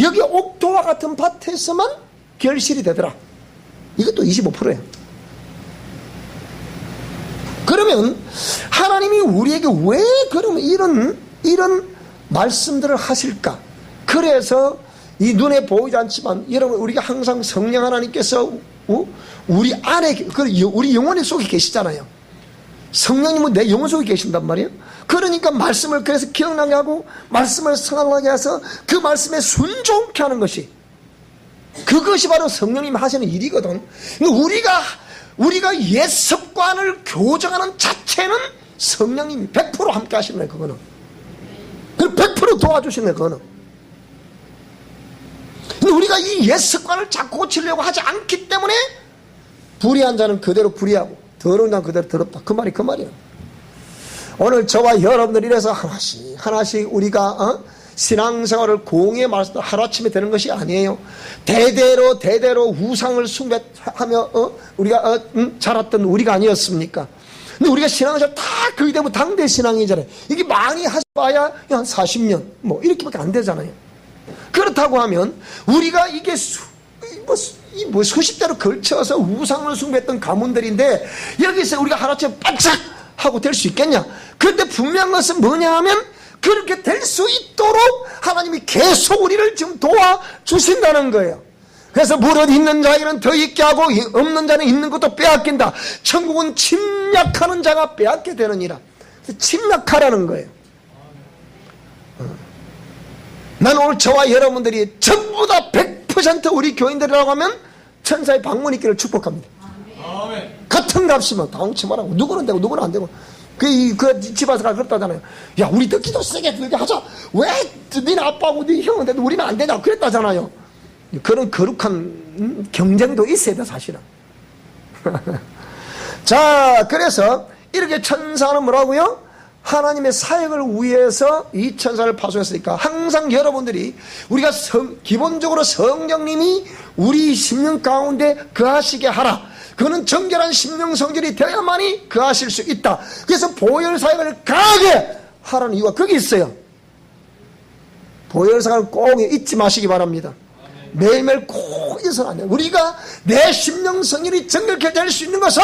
S1: 여기 옥토와 같은 밭에서만 결실이 되더라. 이것도 25%예요. 그러면 하나님이 우리에게 왜 그러면 이런 말씀들을 하실까? 그래서 이 눈에 보이지 않지만 여러분, 우리가 항상 성령 하나님께서 우리 안에, 우리 영혼 속에 계시잖아요. 성령님은 내 영혼 속에 계신단 말이에요. 그러니까 말씀을 그래서 기억나게 하고 말씀을 생각나게 해서 그 말씀에 순종케 하는 것이, 그것이 바로 성령님이 하시는 일이거든. 우리가 옛 습관을 교정하는 자체는 성령님이 100% 함께 하시는 거예요. 그거는 100% 도와주시는 거예요. 그거는. 근데 우리가 이 옛 습관을 자꾸 고치려고 하지 않기 때문에 불의한 자는 그대로 불의하고 더러운 자는 그대로 더럽다. 그 말이 그 말이에요. 오늘 저와 여러분들 이래서 하나씩 우리가 신앙생활을 공의 말씀을 하루아침에 되는 것이 아니에요. 대대로 우상을 숭배하며 우리가 자랐던 우리가 아니었습니까? 근데 우리가 신앙생활 다 그게 되면 당대 신앙이잖아요. 이게 많이 하봐야 한 40년 뭐 이렇게밖에 안 되잖아요. 그렇다고 하면 우리가 이게 수십 대로 걸쳐서 우상을 숭배했던 가문들인데 여기서 우리가 하루아침에 반짝 하고 될 수 있겠냐? 그런데 분명한 것은 뭐냐 하면 그렇게 될 수 있도록 하나님이 계속 우리를 지금 도와주신다는 거예요. 그래서 무릇 있는 자에게는 더 있게 하고 없는 자는 있는 것도 빼앗긴다. 천국은 침략하는 자가 빼앗게 되느니라. 침략하라는 거예요. 나는 오늘 저와 여러분들이 전부 다 100% 우리 교인들이라고 하면 천사의 방문 있기를 축복합니다. 아멘. 같은 값이면 당치 말하고 누구는 되고 누구는 안 되고 그 집안에서 그랬다잖아요. 야, 우리 더 기도 세게 들게 하자. 왜 니네 아빠하고 네 형인데도 우리는 안 되냐 그랬다잖아요. 그런 거룩한 경쟁도 있어야 돼 사실은. 자, 그래서 이렇게 천사는 뭐라고요? 하나님의 사역을 위해서 이 천사를 파송했으니까 항상 여러분들이 우리가 기본적으로 성령님이 우리 심령 가운데 거하시게 하라. 그는 정결한 심령 성결이 되어야만이 거하실 수 있다. 그래서 보혈 사역을 강하게 하라는 이유가 거기 있어요. 보혈 사역을 꼭 잊지 마시기 바랍니다. 매일매일 꼭 잊어서는 안 돼요. 우리가 내 심령 성결이 정결케 될 수 있는 것은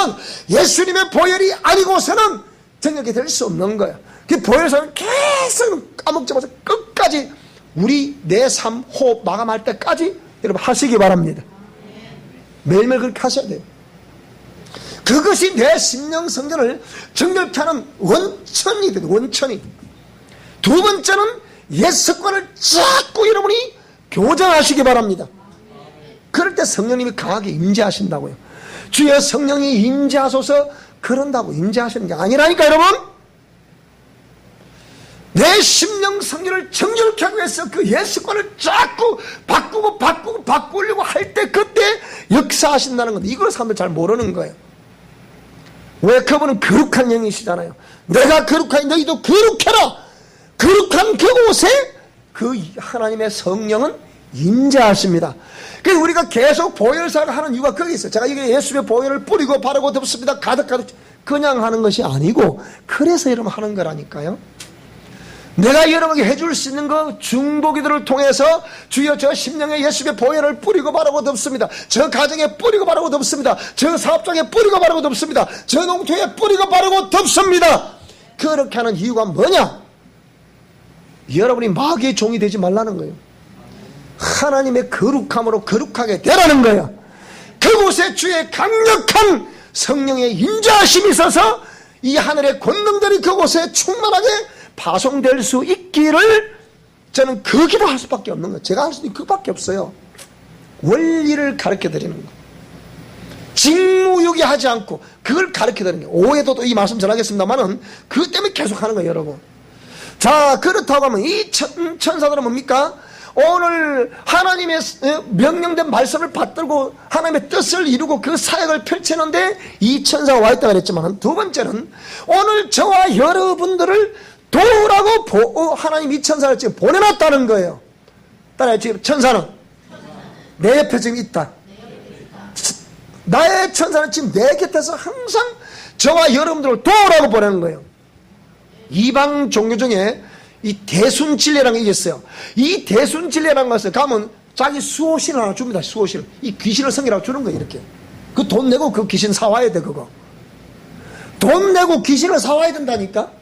S1: 예수님의 보혈이 아니고서는 정결케 될 수 없는 거예요. 그 보혈 사역을 계속 까먹지 마세요. 끝까지 우리 내 삶 호흡 마감할 때까지 여러분 하시기 바랍니다. 매일매일 그렇게 하셔야 돼요. 그것이 내 심령 성전을 정결케 하는 원천이 돼요. 원천이. 두 번째는 옛 습관을 자꾸 여러분이 교정하시기 바랍니다. 그럴 때 성령님이 강하게 임재하신다고요. 주여 성령이 임재하소서 그런다고 임재하시는 게 아니라니까 여러분. 내 심령 성전을 정결케 하기 위해서 그 옛 습관을 자꾸 바꾸려고 할 때 그때 역사하신다는 건데 이걸 사람들 잘 모르는 거예요. 왜? 그분은 거룩한 영이시잖아요. 내가 거룩하니 너희도 거룩해라. 거룩한 그곳에 그 하나님의 성령은 임재하십니다. 그래서 우리가 계속 보혈사를 하는 이유가 거기 있어요. 제가 이게 예수의 보혈을 뿌리고 바르고 덮습니다. 가득 그냥 하는 것이 아니고 그래서 여러분 하는 거라니까요. 내가 여러분에게 해줄 수 있는 거 중보기도를 통해서 주여 저 심령에 예수의 보혈을 뿌리고 바르고 덮습니다. 저 가정에 뿌리고 바르고 덮습니다. 저 사업장에 뿌리고 바르고 덮습니다. 저 농토에 뿌리고 바르고 덮습니다. 그렇게 하는 이유가 뭐냐? 여러분이 마귀의 종이 되지 말라는 거예요. 하나님의 거룩함으로 거룩하게 되라는 거예요. 그곳에 주의 강력한 성령의 임재하심이 있어서 이 하늘의 권능들이 그곳에 충만하게 파송될 수 있기를 저는 그 기도할 수밖에 없는 거예요. 제가 할 수 있는 그밖에 없어요. 원리를 가르쳐 드리는 거. 직무유기 하지 않고 그걸 가르쳐 드리는 거예요. 오해도 또 이 말씀 전하겠습니다만은 그것 때문에 계속 하는 거예요, 여러분. 자, 그렇다고 하면 이 천사들은 뭡니까? 오늘 하나님의 명령된 말씀을 받들고 하나님의 뜻을 이루고 그 사역을 펼치는데 이 천사가 와 있다고 그랬지만 두 번째는 오늘 저와 여러분들을 도우라고 하나님 이 천사를 지금 보내놨다는 거예요. 따라요. 지금 천사는 내 옆에 지금 있다. 나의 천사는 지금 내 곁에서 항상 저와 여러분들을 도우라고 보내는 거예요. 이방 종교 중에 이 대순진례라는 게 있어요. 이 대순진례라는 것을 가면 자기 수호신을 하나 줍니다. 수호신을. 이 귀신을 섬기라고 주는 거예요. 이렇게. 그 돈 내고 그 귀신 사와야 돼. 그거. 돈 내고 귀신을 사와야 된다니까.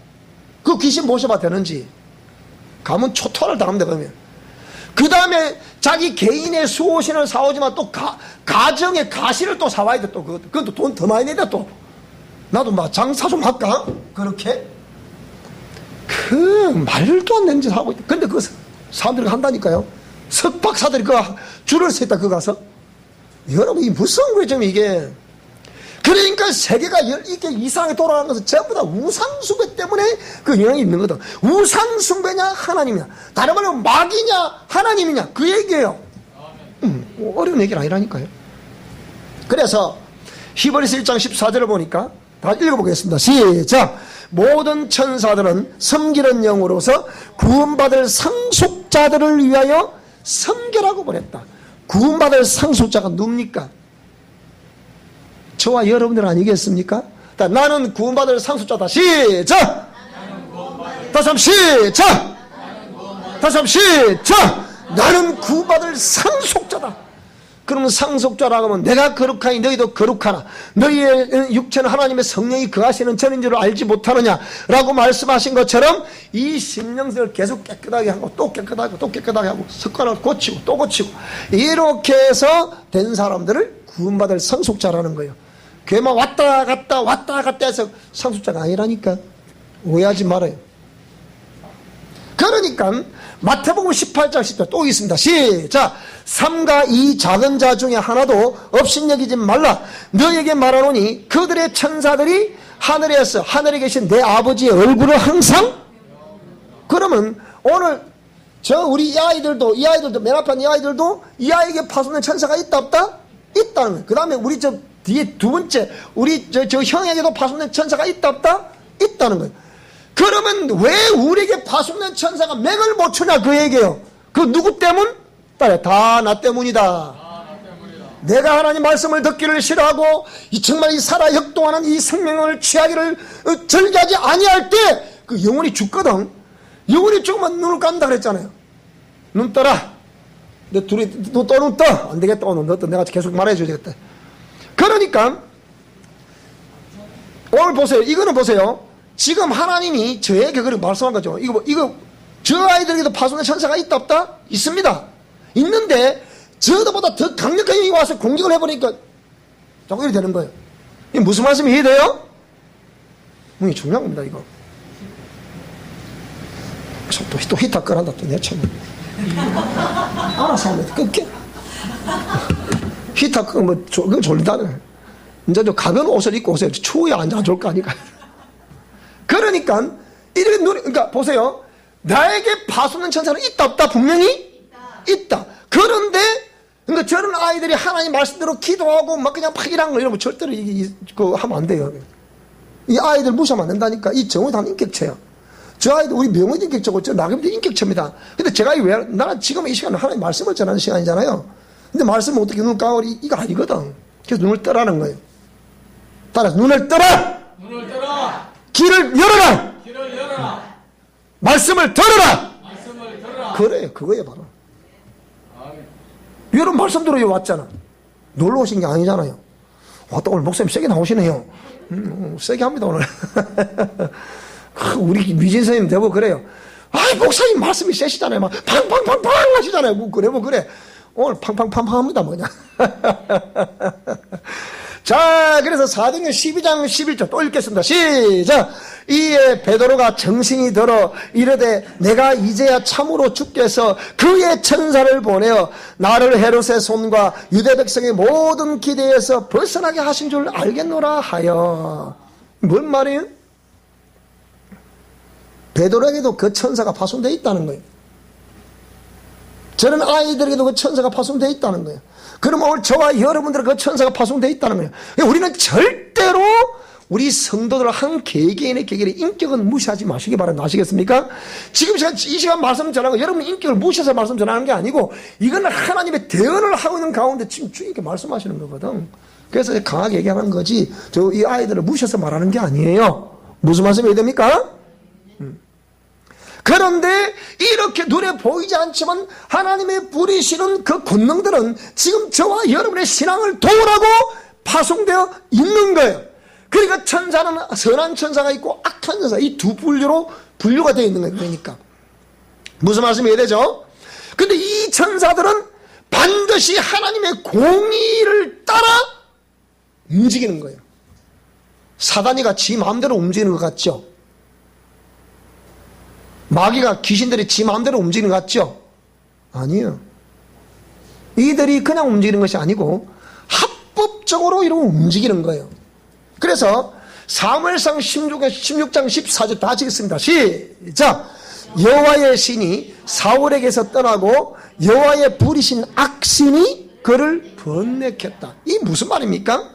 S1: 그 귀신 모셔봐 되는지. 가면 초토화를 당하면 되거든요. 그 다음에 자기 개인의 수호신을 사오지만 또 가정의 가시를 또 사와야 돼. 또 그건 또 돈 더 많이 내야 돼. 또 나도 막 장사 좀 할까? 그렇게. 그 말도 안 되는 짓 하고 있다. 근데 그 사람들이 한다니까요. 석박사들이 그 줄을 서 있다. 그 가서 여러분 이 무슨 거예요 지금 이게. 그러니까 세계가 이렇게 이상하게 돌아가는 것은 전부 다 우상숭배 때문에 그 영향이 있는 거다. 우상숭배냐 하나님이냐, 다른 말로 마귀냐 하나님이냐 그 얘기예요. 어려운 얘기는 아니라니까요. 그래서 히브리서 1장 14절을 보니까 다 읽어보겠습니다. 시작. 모든 천사들은 섬기는 영으로서 구원받을 상속자들을 위하여 섬기라고 보냈다. 구원받을 상속자가 누굽니까? 저와 여러분들 아니겠습니까? 나는 구원받을 상속자다. 시작. 다시 한번 시작. 다시 한번 시작. 나는 구원받을 상속자다. 그러면 상속자라고 하면 내가 거룩하니 너희도 거룩하나 너희의 육체는 하나님의 성령이 거하시는 전인 줄 알지 못하느냐 라고 말씀하신 것처럼 이 심령들을 계속 깨끗하게 하고 또 깨끗하게 하고 또 깨끗하게 하고 습관을 고치고 또 고치고 이렇게 해서 된 사람들을 구원받을 상속자라는 거예요. 교회만 왔다 갔다 해서 상속자가 아니라니까. 오해하지 말아요. 그러니까 마태복음 18장 10절 또 있습니다. 시작. 삼가 이 작은 자 중에 하나도 업신여기지 말라. 너에게 말하노니 그들의 천사들이 하늘에 계신 내 아버지의 얼굴을 항상. 그러면 오늘 우리 이 아이들도 맨 앞에 이 아이들도 이 아이에게 파송된 천사가 있다 없다? 있다는 거예요. 그 다음에 우리 뒤에 두 번째 우리 형에게도 파송된 천사가 있다 없다? 있다는 거예요. 그러면 왜 우리에게 파송된 천사가 맥을 못 추냐 그얘기예요. 그 누구 때문? 다 나 때문이다. 내가 하나님 말씀을 듣기를 싫어하고 정말 이 살아 역동하는 이 생명을 취하기를 즐기지 아니할 때 그 영혼이 죽거든. 영혼이 조금만 눈을 깜다 그랬잖아요. 눈 떠라. 너 둘이 눈 떠. 안 되겠다. 오늘 너 내가 계속 말해줘야 되겠다. 그러니까 오늘 보세요. 이거는 보세요. 지금 하나님이 저에게 그렇게 말씀한 거죠. 이거 저 아이들에게도 파송된 천사가 있다 없다? 있습니다. 있는데 저보다 더 강력한 영이 와서 공격을 해버리니까 자꾸 이렇게 되는 거예요. 이게 무슨 말씀이 이해돼요? 이게 중요한 겁니다. 이거 또 히터 끄란다. 또 내 참에 알아서 하면 끌게. 히터 끄면 그건 졸리다네. 이제 좀 가벼운 옷을 입고 오세요. 추위에 안 좋을 거 아니까. 그러니까 이렇게 그러니까 보세요. 나에게 파송된 천사는 있다 없다? 분명히 있다. 그런데 그러니까 저런 아이들이 하나님 말씀대로 기도하고 막 그냥 이런 거 이러면 절대로 하면 안 돼요. 이 아이들 무시하면 안 된다니까. 이 정원이 다 인격체야. 저 아이들 우리 명언 인격체고 저 낙엽도 인격체입니다. 근데 제가 나는 지금 이 시간은 하나님 말씀을 전하는 시간이잖아요. 근데 말씀은 어떻게 눈 까오리 이거 아니거든. 그래서 눈을 떠라는 거예요. 따라서 눈을 떠라. 길을 열어라. 말씀을 들어라. 그래, 그거예요 바로. 여러분 말씀 들어 왔잖아. 놀러 오신 게 아니잖아요. 또 오늘 목사님 세게 나오시네요. 세게 합니다 오늘. 우리 미진 선생님 되고 그래요. 목사님 말씀이 세시잖아요. 막 팡팡팡팡 하시잖아요. 그래. 오늘 팡팡팡팡 합니다 뭐냐. 자, 그래서 사도행전 12장 11절 또 읽겠습니다. 시작. 이에 베드로가 정신이 들어 이르되 내가 이제야 참으로 주께서 그의 천사를 보내어 나를 헤롯의 손과 유대 백성의 모든 기대에서 벗어나게 하신 줄 알겠노라 하여. 뭔 말이에요? 베드로에게도 그 천사가 파송되어 있다는 거예요. 저는 아이들에게도 그 천사가 파송되어 있다는 거예요. 그러면 오늘 저와 여러분들은 그 천사가 파송되어 있다는 거예요. 우리는 절대로 우리 성도들 한 개개인의 인격은 무시하지 마시기 바랍니다. 아시겠습니까? 지금 제가 이 시간 말씀 전하고 여러분 인격을 무시해서 말씀 전하는 게 아니고 이건 하나님의 대언을 하고 있는 가운데 지금 주님께 말씀하시는 거거든. 그래서 강하게 얘기하는 거지 이 아이들을 무시해서 말하는 게 아니에요. 무슨 말씀이 해야 됩니까? 그런데 이렇게 눈에 보이지 않지만 하나님의 부리시는 그 권능들은 지금 저와 여러분의 신앙을 도우라고 파송되어 있는 거예요. 그러니까 천사는 선한 천사가 있고 악한 천사, 이 두 분류로 분류가 되어 있는 거예요. 그러니까 무슨 말씀이 해야 되죠? 근데 이 천사들은 반드시 하나님의 공의를 따라 움직이는 거예요. 사단이가 지 마음대로 움직이는 것 같죠? 마귀가 귀신들이 지 마음대로 움직이는 것 같죠? 아니에요. 이들이 그냥 움직이는 것이 아니고 합법적으로 이러고 움직이는 거예요. 그래서 사무엘상 16장 14절 다 찍겠습니다. 시작. 여호와의 신이 사울에게서 떠나고 여호와의 부리신 악신이 그를 번뇌했다. 이 무슨 말입니까?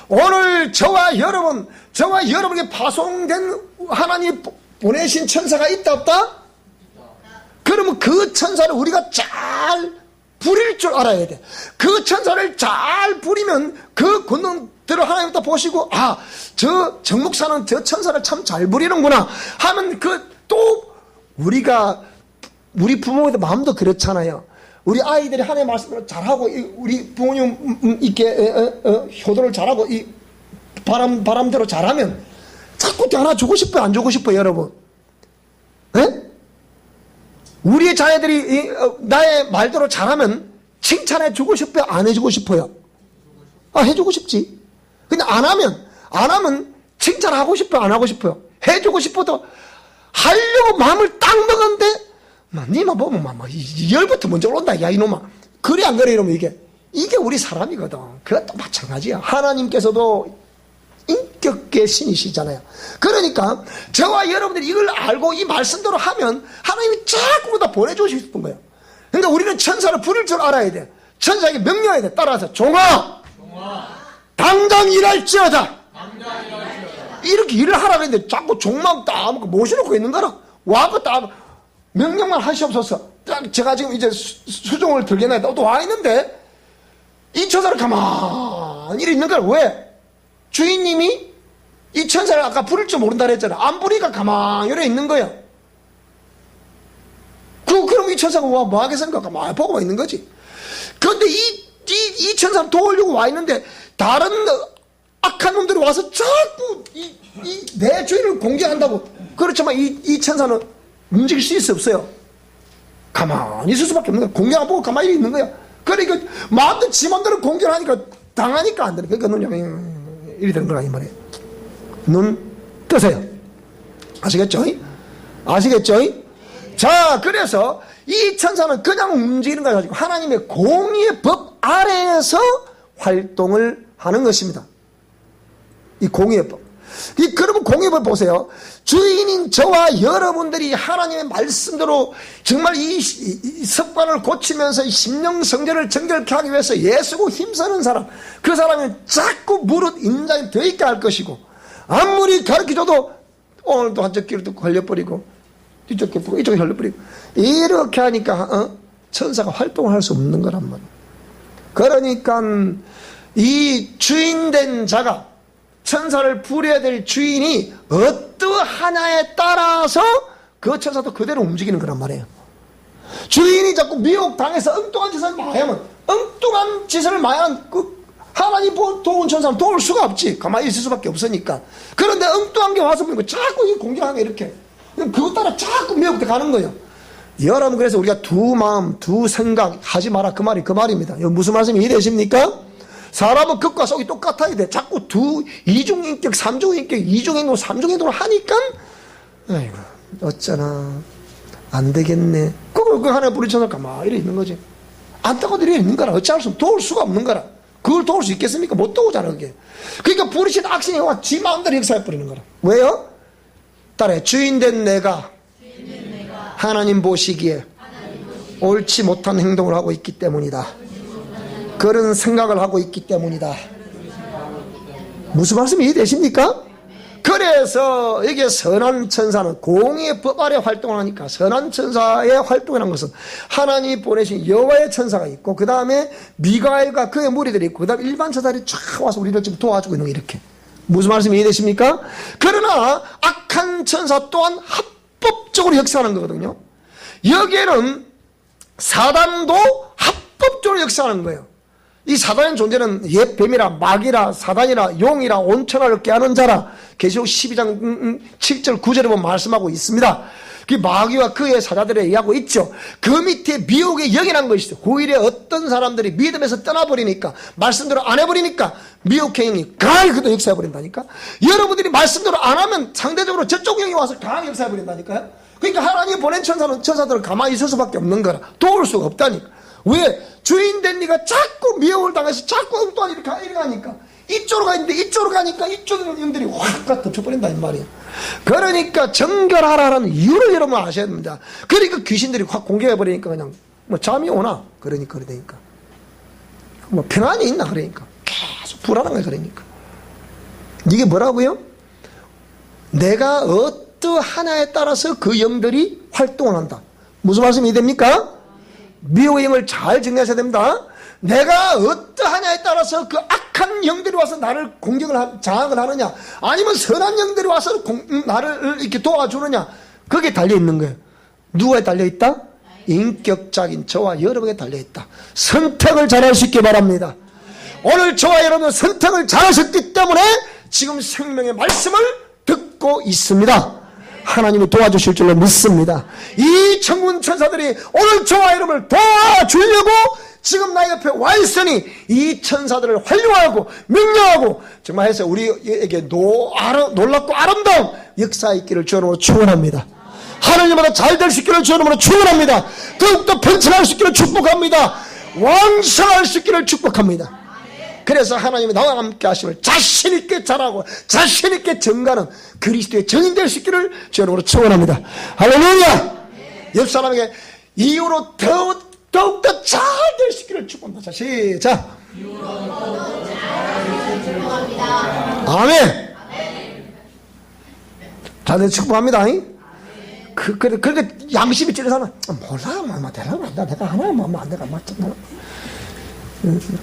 S1: 오늘 저와 여러분에게 파송된 하나님 보내신 천사가 있다 없다? 그러면 그 천사를 우리가 잘 부릴 줄 알아야 돼. 그 천사를 잘 부리면 그 권능들을 하나님부터 보시고, 아, 저 정목사는 저 천사를 참 잘 부리는구나 하면 또 우리 부모의 마음도 그렇잖아요. 우리 아이들이 하나님의 말씀을 잘하고, 우리 부모님 이렇게 효도를 잘하고, 이 바람대로 잘하면 자꾸 하나 주고 싶어요, 안 주고 싶어요, 여러분? 네? 우리의 자녀들이 나의 말대로 잘하면 칭찬해 주고 싶어요, 안 해주고 싶어요? 아, 해주고 싶지. 근데 안 하면 칭찬하고 싶어요, 안 하고 싶어요? 해주고 싶어도 하려고 마음을 딱 먹었는데, 니만 보면 열부터 먼저 올라온다, 야, 이놈아. 그래, 안 그래, 이러면 이게 우리 사람이거든. 그것도 마찬가지야. 하나님께서도 인격의 신이시잖아요. 그러니까 저와 여러분들이 이걸 알고 이 말씀대로 하면 하나님이 자꾸 다 보내주시고 싶은 거예요. 그러니까 우리는 천사를 부를 줄 알아야 돼. 천사에게 명령해야 돼. 따라서 종아 당장 일할지어다. 이렇게 일을 하라고 했는데 자꾸 종만 딱 모셔놓고 있는 거라. 와서 딱 명령만 하시옵소서. 제가 지금 이제 수종을 들겠나 또 와 있는데 이 천사를 가만히 있는 거야. 왜? 주인님이 이 천사를 아까 부를 줄 모른다 그랬잖아. 안 부리니까 가만히 이래 있는 거야. 그럼 이 천사가 뭐 하겠습니까? 가만히 보고 있는 거지. 그런데 이 천사를 도우려고 와 있는데 다른 악한 놈들이 와서 자꾸 내 주인을 공격한다고. 그렇지만 이 천사는 움직일 수 있어 없어요? 가만히 있을 수밖에 없는 거야. 공격 안 보고 가만히 있는 거야. 그러니까 마음대로 지 맘대로 공격하니까 당하니까 안 되는 거야. 그러니까 눈이 이리 되는 거라 이 말이에요. 눈 뜨세요. 아시겠죠? 아시겠죠? 자, 그래서 이 천사는 그냥 움직이는 걸 가지고 하나님의 공의의 법 아래에서 활동을 하는 것입니다. 이 공의의 법. 그러면 공의의 법 보세요. 주인인 저와 여러분들이 하나님의 말씀대로 정말 이 습관을 고치면서 이 심령 성전을 정결케 하기 위해서 애쓰고 힘쓰는 사람, 그 사람이 자꾸 무릇 인자에 더 있게 할 것이고, 아무리 가르쳐줘도 오늘도 한쪽 귀로 걸려버리고 뒤쪽 귀 보고 이쪽에 걸려버리고 이렇게 하니까 천사가 활동을 할 수 없는 거란 말이에요. 그러니까 이 주인된 자가, 천사를 부려야 될 주인이 어떠하냐에 따라서 그 천사도 그대로 움직이는 거란 말이에요. 주인이 자꾸 미혹당해서 엉뚱한 짓을 많이 하면, 엉뚱한 짓을 많이 하면 하나님 도운 천사는 도울 수가 없지. 가만히 있을 수밖에 없으니까. 그런데 엉뚱한 게 와서 보니까 자꾸 공격하게 이렇게. 그것 따라 자꾸 미혹돼 가는 거예요. 여러분, 그래서 우리가 두 마음, 두 생각 하지 마라. 그 말입니다. 이거 무슨 말씀이 이해되십니까? 사람은 겉과 속이 똑같아야 돼. 자꾸 이중인격, 삼중인격, 이중행동, 삼중행동을 하니까, 아이고, 어쩌나, 안 되겠네. 그걸 하나 부딪혀서 가만히 이래 있는 거지. 안타고 이래 있는 거라. 어찌할 수 없어. 도울 수가 없는 거라. 그걸 도울 수 있겠습니까? 못 도우잖아, 그게. 그러니까 부딪힌 악신이 와, 지 마음대로 역사해버리는 거라. 왜요? 따라해. 주인된 내가 하나님 보시기에 옳지 못한 행동을 하고 있기 때문이다. 그런 생각을 하고 있기 때문이다. 무슨 말씀이 이해되십니까? 그래서 여기에 선한 천사는 공의의 법 아래 활동을 하니까, 선한 천사의 활동이라는 것은 하나님이 보내신 여호와의 천사가 있고, 그 다음에 미가엘과 그의 무리들이 있고, 그 다음에 일반 천사들이 쫙 와서 우리를 지금 도와주고 있는 거, 이렇게. 무슨 말씀이 이해되십니까? 그러나 악한 천사 또한 합법적으로 역사하는 거거든요. 여기에는 사단도 합법적으로 역사하는 거예요. 이 사단의 존재는 옛 뱀이라, 마귀라, 사단이라, 용이라, 온천하를 깨하는 자라, 계시록 12장 7절 9절에 보면 말씀하고 있습니다. 그 마귀와 그의 사자들에 얘기하고 있죠. 그 밑에 미혹의 영이라는 것이 있어요. 후일에 어떤 사람들이 믿음에서 떠나버리니까, 말씀대로 안 해버리니까 미혹의 영이 강하게 그도 역사해버린다니까. 여러분들이 말씀대로 안 하면 상대적으로 저쪽 영이 와서 강하게 역사해버린다니까요. 그러니까 하나님이 보낸 천사들은 가만히 있을 수밖에 없는 거라. 도울 수가 없다니까. 왜? 주인된 네가 자꾸 미혹을 당해서 자꾸 엉뚱한 일이 가니까, 이쪽으로 가 있는데 이쪽으로 가니까 이쪽 영들이 확 덮쳐버린다 이 말이에요. 그러니까 정결하라는 이유를 여러분 아셔야 됩니다. 그러니까 귀신들이 확 공격해버리니까 그냥 뭐 잠이 오나? 그러니까 뭐 평안이 있나? 그러니까 계속 불안한 거야. 그러니까 이게 뭐라고요? 내가 어떠하냐에 따라서 그 영들이 활동을 한다. 무슨 말씀이 됩니까? 미혹의 영을 잘 정리하셔야 됩니다. 내가 어떠하냐에 따라서 그 악한 영들이 와서 나를 공격을 장악을 하느냐, 아니면 선한 영들이 와서 나를 이렇게 도와주느냐, 거기에 달려있는 거예요. 누구에 달려있다? 인격적인 저와 여러분에 달려있다. 선택을 잘할 수 있기 바랍니다. 오늘 저와 여러분은 선택을 잘하셨기 때문에 지금 생명의 말씀을 듣고 있습니다. 하나님이 도와주실 줄로 믿습니다. 이 천군 천사들이 오늘 저와 여러분을 도와주려고 지금 나 옆에 와 있으니 이 천사들을 활용하고 명령하고 정말 해서 우리에게 놀랍고 아름다운 역사 있기를 주님으로 축원합니다. 하나님마다 잘 될 수 있기를 주님으로 축원합니다. 더욱더 번창할 수 있기를 축복합니다. 왕성할 수 있기를 축복합니다. 그래서 하나님이 나와 함께 하심을 자신있게 잘하고 자신있게 증가하는 그리스도의 증인 될 수 있기를 주님으로 축원합니다. 할렐루야. 옆 사람에게 이후로 더욱더 잘 될 수 있기를 축복합니다. 자, 시작. 아멘. 다들 축복합니다. 그러니까 양심이 찔려서 몰라, 내가 하나만 안 내가 맞잖아.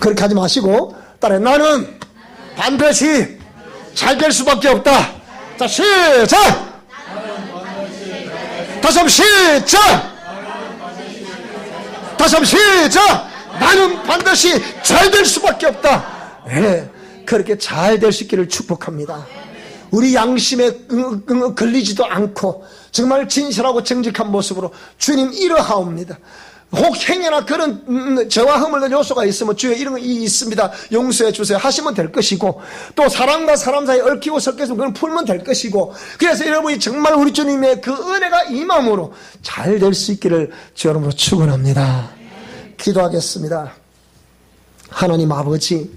S1: 그렇게 하지 마시고 따라 나는 반드시 잘 될 수밖에 없다. 자, 시작. 다시 한번 시작. 다시 한번 시작. 나는 반드시 잘 될 수밖에 없다. 네, 그렇게 잘 될 수 있기를 축복합니다. 우리 양심에 걸리지도 않고 정말 진실하고 정직한 모습으로 주님 이러하옵니다. 혹 행여나 그런 저와 허물된 요소가 있으면 주여 이런 거 있습니다, 용서해 주세요 하시면 될 것이고, 또 사람과 사람 사이에 얽히고 섞여서 그걸 풀면 될 것이고, 그래서 여러분이 정말 우리 주님의 그 은혜가 임함으로 잘 될 수 있기를 주님으로 축원합니다. 기도하겠습니다. 하나님 아버지,